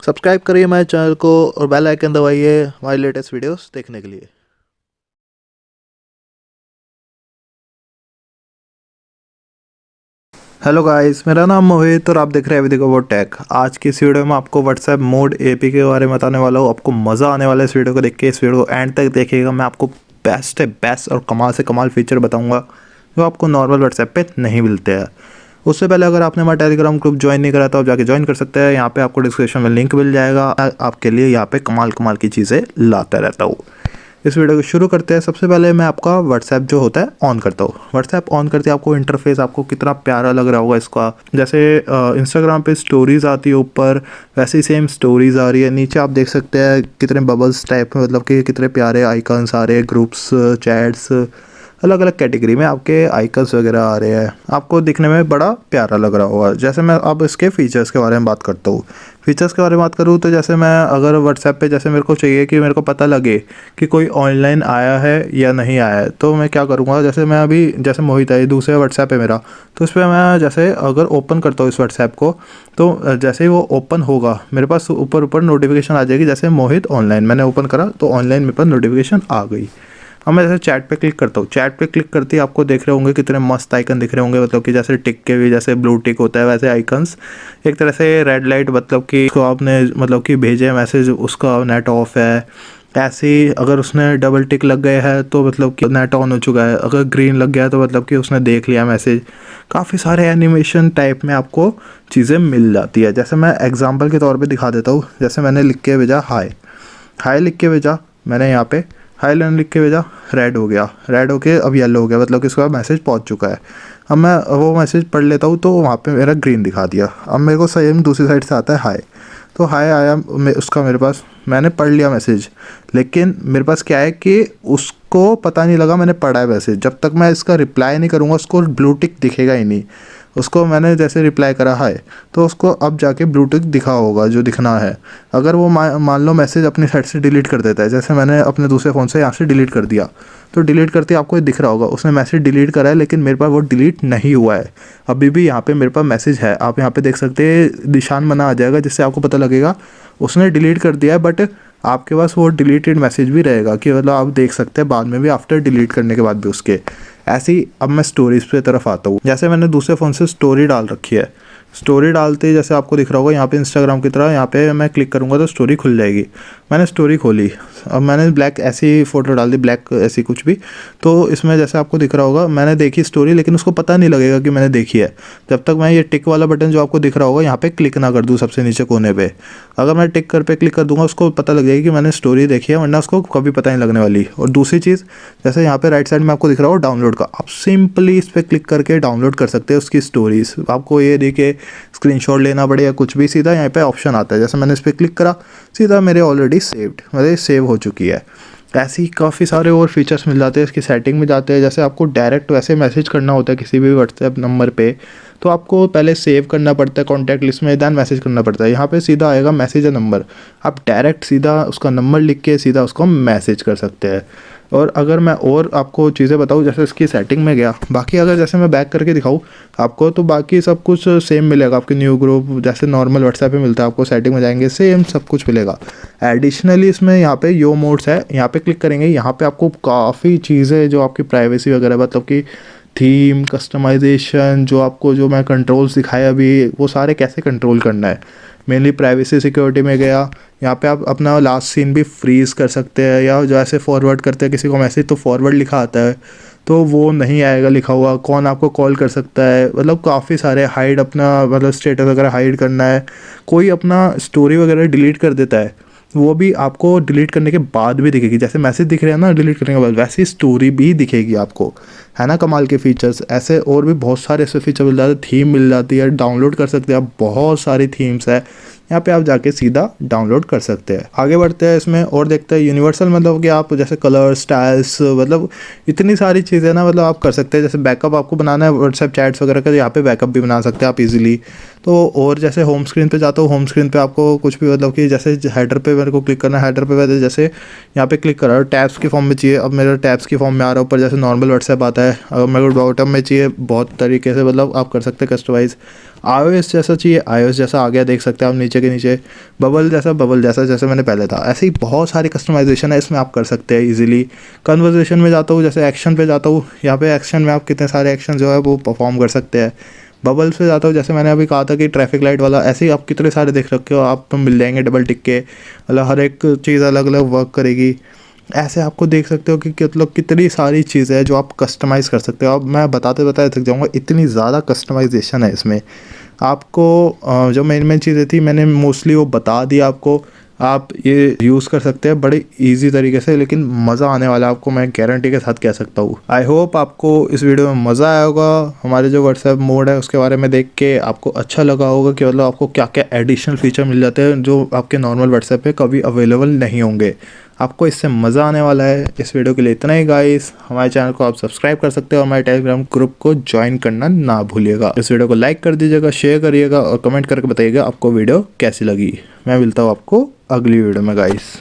Subscribe करिए हमारे channel को और बेल आइकन दबाइए हमारी लेटेस्ट वीडियोस देखने के लिए। हेलो गाइस, मेरा नाम मोहित और आप देख रहे हैं एवरीथिंग अबाउट टेक। आज की इस वीडियो में आपको व्हाट्सएप मोड एपी के बारे में बताने वाला हूँ। आपको मज़ा आने वाला है इस वीडियो को देख के। इस वीडियो को एंड तक देखिएगा। मैं आपको बेस्ट और कमाल से कमाल फीचर बताऊंगा जो आपको नॉर्मल व्हाट्सएप पे नहीं मिलते हैं। उससे पहले अगर आपने हमारा टेलीग्राम ग्रुप ज्वाइन नहीं करा तो आप जाके ज्वाइन कर सकते हैं। यहाँ पे आपको डिस्क्रिप्शन में लिंक मिल जाएगा। आपके लिए यहाँ पे कमाल कमाल की चीज़ें लाता रहता हूँ। इस वीडियो को शुरू करते हैं। सबसे पहले मैं आपका व्हाट्सएप जो होता है ऑन करता हूँ। व्हाट्सएप ऑन करते ही आपको इंटरफेस आपको कितना प्यारा लग रहा होगा इसका। जैसे इंस्टाग्राम पे स्टोरीज आती है ऊपर, वैसे ही सेम स्टोरीज आ रही है। नीचे आप देख सकते हैं कितने बबल्स टाइप में, मतलब कि कितने प्यारे आइकन्स आ रहे हैं। ग्रुप्स, चैट्स, अलग अलग कैटेगरी में आपके आइकन्स वगैरह आ रहे हैं। आपको दिखने में बड़ा प्यारा लग रहा होगा। जैसे मैं अब इसके फीचर्स के बारे में बात करता हूँ। फीचर्स के बारे में बात करूँ तो जैसे मैं अगर व्हाट्सएप पे जैसे मेरे को चाहिए कि मेरे को पता लगे कि कोई ऑनलाइन आया है या नहीं आया है, तो मैं क्या करूँगा। जैसे मैं अभी जैसे मोहित है, दूसरे व्हाट्सएप है मेरा, तो इस पर मैं जैसे अगर ओपन करता हूँ इस व्हाट्सएप को, तो जैसे ही वो ओपन होगा मेरे पास ऊपर ऊपर नोटिफिकेशन आ जाएगी। जैसे मोहित ऑनलाइन मैंने ओपन करा तो ऑनलाइन मेरे पास नोटिफिकेशन आ गई। अब मैं जैसे चैट पे क्लिक करता हूँ। चैट पे क्लिक करते ही आपको देख रहे होंगे कितने मस्त आइकन दिख रहे होंगे, मतलब कि जैसे टिक के भी जैसे ब्लू टिक होता है वैसे आइकन्स। एक तरह से रेड लाइट, मतलब कि उसको आपने मतलब कि भेजे मैसेज, उसका नेट ऑफ है। ऐसे ही अगर उसने डबल टिक लग गए है तो मतलब कि नेट ऑन हो चुका है। अगर ग्रीन लग गया है तो मतलब कि उसने देख लिया मैसेज। काफ़ी सारे एनिमेशन टाइप में आपको चीज़ें मिल जाती है। जैसे मैं एग्जांपल के तौर पे दिखा देता हूँ। जैसे मैंने लिख के भेजा हाय, हाय लिख के भेजा मैंने, यहाँ पे हाई लाइन लिख के भेजा, रेड हो गया, रेड होके अब येलो हो गया, मतलब कि उसका मैसेज पहुंच चुका है। अब मैं वो मैसेज पढ़ लेता हूँ तो वहाँ पे मेरा ग्रीन दिखा दिया। अब मेरे को सेम दूसरी साइड से आता है हाय, तो हाय आया उसका मेरे पास, मैंने पढ़ लिया मैसेज। लेकिन मेरे पास क्या है कि उसको पता नहीं लगा मैंने पढ़ा है मैसेज। जब तक मैं इसका रिप्लाई नहीं करूँगा उसको ब्लू टिक दिखेगा ही नहीं। उसको मैंने जैसे रिप्लाई करा हाय, तो उसको अब जाके ब्लू टिक दिखा होगा जो दिखना है। अगर वो मान लो मैसेज अपनी साइड से डिलीट कर देता है, जैसे मैंने अपने दूसरे फ़ोन से यहाँ से डिलीट कर दिया, तो डिलीट करते आपको ये दिख रहा होगा उसने मैसेज डिलीट करा है, लेकिन मेरे पास वो डिलीट नहीं हुआ है। अभी भी यहाँ पे मेरे पास मैसेज है। आप यहाँ पे देख सकते हैं निशान बना आ जाएगा, जिससे आपको पता लगेगा उसने डिलीट कर दिया है। बट आपके पास वो डिलीटेड मैसेज भी रहेगा कि मतलब आप देख सकते हैं बाद में भी, आफ्टर डिलीट करने के बाद भी उसके। ऐसे ही अब मैं स्टोरीज पे तरफ आता हूँ। जैसे मैंने दूसरे फ़ोन से स्टोरी डाल रखी है। स्टोरी डालते ही जैसे आपको दिख रहा होगा यहाँ पे इंस्टाग्राम की तरह, यहाँ पे मैं क्लिक करूँगा तो स्टोरी खुल जाएगी। मैंने स्टोरी खोली, अब मैंने ब्लैक ऐसी फ़ोटो डाल दी, ब्लैक ऐसी कुछ भी। तो इसमें जैसे आपको दिख रहा होगा मैंने देखी स्टोरी, लेकिन उसको पता नहीं लगेगा कि मैंने देखी है जब तक मैं ये टिक वाला बटन जो आपको दिख रहा होगा यहाँ पे क्लिक ना कर दूँ सबसे नीचे कोने पे। अगर मैं टिक कर पे क्लिक कर दूंगा उसको पता लग जाएगी कि मैंने स्टोरी देखी है, वरना उसको कभी पता नहीं लगने वाली। और दूसरी चीज़, जैसे यहाँ पे राइट साइड में आपको दिख रहा हो डाउनलोड का, आप सिंपली इस पर क्लिक करके डाउनलोड कर सकते हैं उसकी स्टोरीज। आपको ये देखिए स्क्रीनशॉट लेना पड़े या कुछ भी, सीधा यहाँ पे ऑप्शन आता है। जैसे मैंने इस पर क्लिक करा, सीधा मेरे ऑलरेडी सेव्ड, मेरे सेव हो चुकी है। ऐसे ही काफ़ी सारे और फीचर्स मिल जाते हैं। इसकी सेटिंग में जाते हैं, जैसे आपको डायरेक्ट वैसे मैसेज करना होता है किसी भी व्हाट्सएप नंबर पे, तो आपको पहले सेव करना पड़ता है कॉन्टैक्ट लिस्ट में, दैन मैसेज करना पड़ता है। यहाँ पे सीधा आएगा मैसेज नंबर, आप डायरेक्ट सीधा उसका नंबर लिख के सीधा उसको मैसेज कर सकते हैं। और अगर मैं और आपको चीज़ें बताऊँ, जैसे इसकी सेटिंग में गया, बाकी अगर जैसे मैं बैक करके दिखाऊँ आपको, तो बाकी सब कुछ सेम मिलेगा। आपके न्यू ग्रुप जैसे नॉर्मल व्हाट्सएप पे मिलता है, आपको सेटिंग में जाएंगे सेम सब कुछ मिलेगा। एडिशनली इसमें यहाँ पे यो मोड्स है, यहाँ पे क्लिक करेंगे, यहाँ पे आपको काफ़ी चीज़ें जो आपकी प्राइवेसी वगैरह, मतलब कि थीम कस्टमाइजेशन, जो मैं कंट्रोल्स दिखाए अभी, वो सारे कैसे कंट्रोल करना है। मेनली प्राइवेसी सिक्योरिटी में गया, यहाँ पे आप अपना लास्ट सीन भी फ्रीज़ कर सकते हैं, या जैसे फॉरवर्ड करते हैं किसी को मैसेज तो फॉरवर्ड लिखा आता है तो वो नहीं आएगा लिखा हुआ। कौन आपको कॉल कर सकता है, मतलब काफ़ी सारे हाइड, अपना मतलब स्टेटस वगैरह हाइड करना है। कोई अपना स्टोरी वगैरह डिलीट कर देता है, वो भी आपको डिलीट करने के बाद भी दिखेगी। जैसे मैसेज दिख रहे हैं ना डिलीट करने के बाद, वैसी स्टोरी भी दिखेगी आपको। है ना कमाल के फीचर्स। ऐसे और भी बहुत सारे ऐसे फीचर मिल जाते हैं। थीम मिल जाती है, डाउनलोड कर सकते हैं आप, बहुत सारी थीम्स है यहाँ पे, आप जाके सीधा डाउनलोड कर सकते हैं। आगे बढ़ते हैं इसमें और देखते हैं यूनिवर्सल, मतलब कि आप जैसे कलर स्टाइल्स, मतलब इतनी सारी चीज़ें ना, मतलब आप कर सकते हैं। जैसे बैकअप आपको बनाना है व्हाट्सएप चैट्स वगैरह का, यहाँ पे बैकअप भी बना सकते हैं आप इजीली। तो और जैसे होम स्क्रीन पे जाता हूँ, होम स्क्रीन पे आपको कुछ भी, मतलब कि जैसे हेडर पे मेरे को क्लिक करना है, हेडर पे वैसे जैसे यहाँ पे क्लिक करा, टैब्स की फॉर्म में चाहिए, अब मेरा टैब्स की फॉर्म में आ रहा है ऊपर, जैसे नॉर्मल व्हाट्सएप आता है। अगर मेरे को बॉटम में चाहिए, बहुत तरीके से मतलब आप कर सकते हैं कस्टमाइज़। iOS जैसा चाहिए iOS जैसा आ गया, देख सकते हैं आप नीचे के नीचे। बबल जैसा जैसे मैंने पहले था, ऐसे ही बहुत सारी कस्टमाइजेशन है इसमें, आप कर सकते हैं इजीली। कन्वर्सेशन में जाता हूँ, जैसे एक्शन पे जाता हूँ, यहाँ पे एक्शन में आप कितने सारे एक्शन जो है वो परफॉर्म कर सकते हैं। बबल्स पे जाता हूँ, जैसे मैंने अभी कहा था कि ट्रैफिक लाइट वाला, ऐसे ही आप कितने सारे देख रखे हो, आप मिल जाएंगे डबल टिक के, मतलब हर एक चीज़ अलग अलग वर्क करेगी। ऐसे आपको देख सकते हो कि मतलब कितनी सारी चीज़ें हैं जो आप कस्टमाइज़ कर सकते हो। अब मैं बताते बताते थक जाऊँगा, इतनी ज़्यादा कस्टमाइजेशन है इसमें। आपको जो मेन मेन चीज़ें थी मैंने मोस्टली वो बता दी आपको। आप ये यूज़ कर सकते हैं बड़े इजी तरीके से, लेकिन मज़ा आने वाला है आपको, मैं गारंटी के साथ कह सकता हूँ। आई होप आपको इस वीडियो में मज़ा आया होगा। हमारे जो व्हाट्सएप मोड है उसके बारे में देख के आपको अच्छा लगा होगा कि मतलब आपको क्या क्या एडिशनल फीचर मिल जाते हैं जो आपके नॉर्मल व्हाट्सएप पे कभी अवेलेबल नहीं होंगे। आपको इससे मज़ा आने वाला है। इस वीडियो के लिए इतना ही गाइस। हमारे चैनल को आप सब्सक्राइब कर सकते हो और हमारे टेलीग्राम ग्रुप को ज्वाइन करना ना भूलिएगा। इस वीडियो को लाइक कर दीजिएगा, शेयर करिएगा और कमेंट करके बताइएगा आपको वीडियो कैसी लगी। मैं मिलता हूँ आपको अगली वीडियो में गाइस।